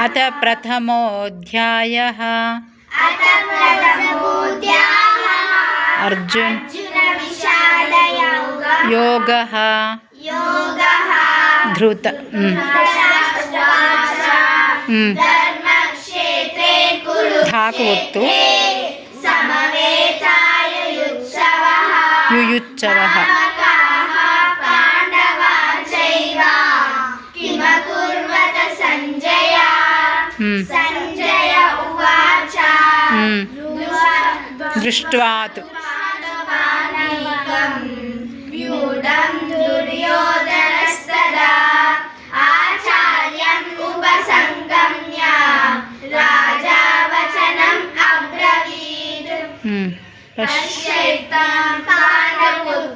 अथ प्रथमोऽध्यायः अर्जुन योगः धृत धाकुवत्तु युयुत्सवः दृष्ट्वा तु दुर्योधनस्तदा आचार्यम् उपसंगम्य राजा वचनम् अब्रवीत् पश्यैतां पाण्डवपुत्राणाम्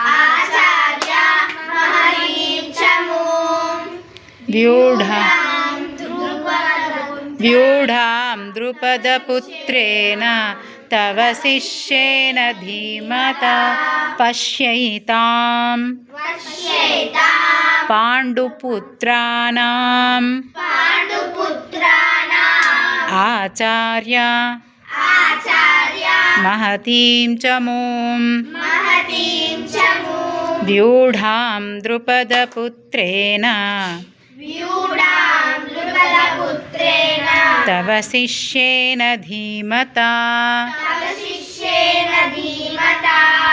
आचार्य महतीं च मूं व्यूढां द्रुपदपुत्रेण तव शिष्येन धीमता पश्यैतां पाण्डुपुत्राणाम् आचार्य महतीं च मूं व्यूढां द्रुपदपुत्रेण तव शिष्येन धीमता